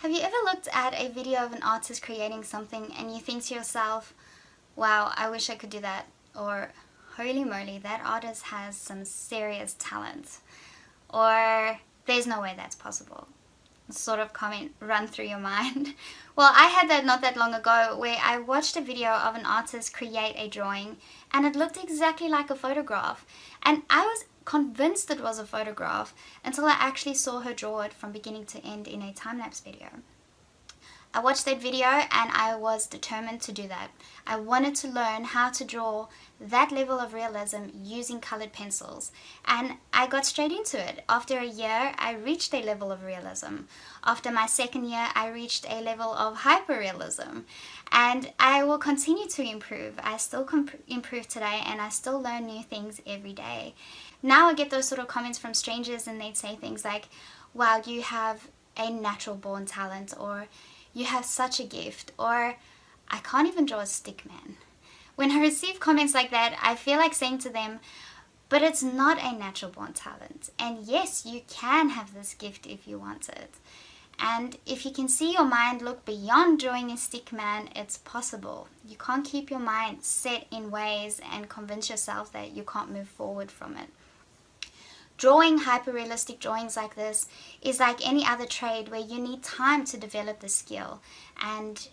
Have you ever looked at a video of an artist creating something and you think to yourself, wow, I wish I could do that, or holy moly, that artist has some serious talent, or there's no way that's possible sort of comment run through your mind? Well, I had that not that long ago where I watched a video of an artist create a drawing and it looked exactly like a photograph, and I was convinced it was a photograph until I actually saw her draw it from beginning to end in a time-lapse video. I watched that video and I was determined to do that. I wanted to learn how to draw that level of realism using colored pencils, and I got straight into it. After a year, I reached a level of realism. After my second year, I reached a level of hyperrealism, and I will continue to improve. I still improve today, and I still learn new things every day. Now I get those sort of comments from strangers and they'd say things like, wow, you have a natural born talent, or you have such a gift, or I can't even draw a stick man. When I receive comments like that, I feel like saying to them, but it's not a natural born talent. And yes, you can have this gift if you want it. And if you can see your mind look beyond drawing a stick man, it's possible. You can't keep your mind set in ways and convince yourself that you can't move forward from it. Drawing hyper-realistic drawings like this is like any other trade where you need time to develop the skill and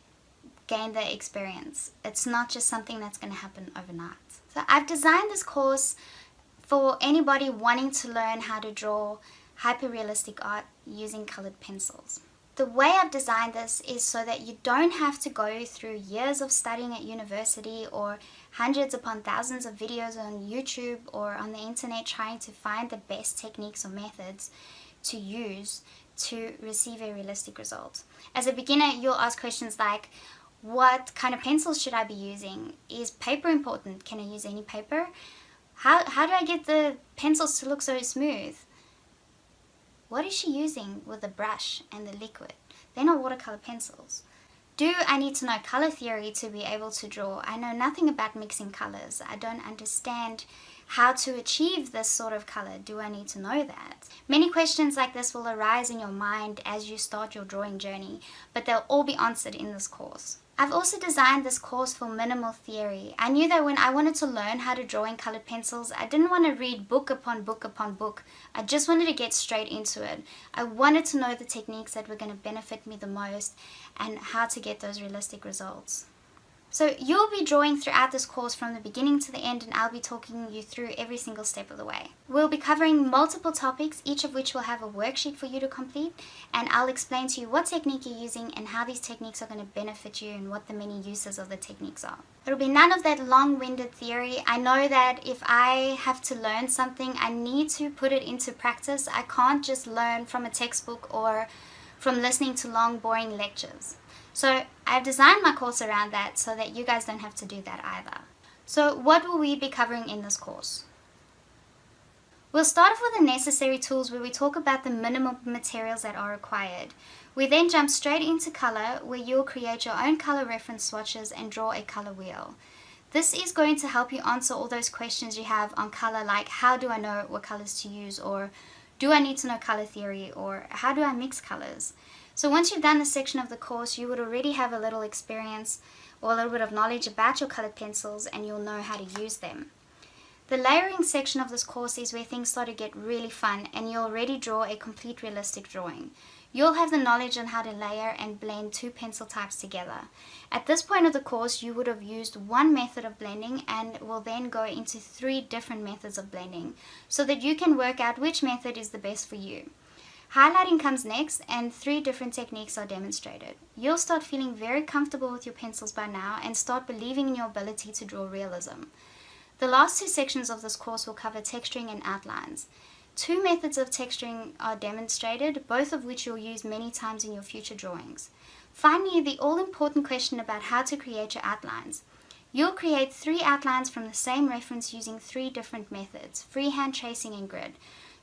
gain the experience. It's not just something that's going to happen overnight. So I've designed this course for anybody wanting to learn how to draw hyper-realistic art using colored pencils. The way I've designed this is so that you don't have to go through years of studying at university or hundreds upon thousands of videos on YouTube or on the internet trying to find the best techniques or methods to use to receive a realistic result. As a beginner, you'll ask questions like, what kind of pencils should I be using? Is paper important? Can I use any paper? How do I get the pencils to look so smooth? What is she using with the brush and the liquid? They're not watercolor pencils. Do I need to know color theory to be able to draw? I know nothing about mixing colors. I don't understand how to achieve this sort of color. Do I need to know that? Many questions like this will arise in your mind as you start your drawing journey, but they'll all be answered in this course. I've also designed this course for minimal theory. I knew that when I wanted to learn how to draw in colored pencils, I didn't want to read book upon book upon book. I just wanted to get straight into it. I wanted to know the techniques that were going to benefit me the most and how to get those realistic results. So you'll be drawing throughout this course from the beginning to the end, and I'll be talking you through every single step of the way. We'll be covering multiple topics, each of which will have a worksheet for you to complete, and I'll explain to you what technique you're using and how these techniques are going to benefit you and what the many uses of the techniques are. It'll be none of that long-winded theory. I know that if I have to learn something, I need to put it into practice. I can't just learn from a textbook or from listening to long, boring lectures. So I've designed my course around that so that you guys don't have to do that either. So what will we be covering in this course? We'll start off with the necessary tools where we talk about the minimum materials that are required. We then jump straight into color where you'll create your own color reference swatches and draw a color wheel. This is going to help you answer all those questions you have on color, like how do I know what colors to use, or do I need to know color theory, or how do I mix colors? So once you've done this section of the course, you would already have a little experience or a little bit of knowledge about your colored pencils, and you'll know how to use them. The layering section of this course is where things start to get really fun and you already draw a complete realistic drawing. You'll have the knowledge on how to layer and blend two pencil types together. At this point of the course, you would have used one method of blending and will then go into 3 different methods of blending so that you can work out which method is the best for you. Highlighting comes next, and 3 different techniques are demonstrated. You'll start feeling very comfortable with your pencils by now and start believing in your ability to draw realism. The last 2 sections of this course will cover texturing and outlines. 2 methods of texturing are demonstrated, both of which you'll use many times in your future drawings. Finally, the all-important question about how to create your outlines. You'll create 3 outlines from the same reference using 3 different methods: freehand, tracing, and grid.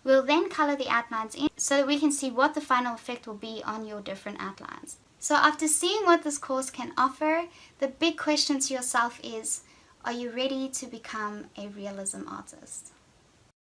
We'll then color the outlines in so that we can see what the final effect will be on your different outlines. So after seeing what this course can offer, the big question to yourself is, are you ready to become a realism artist?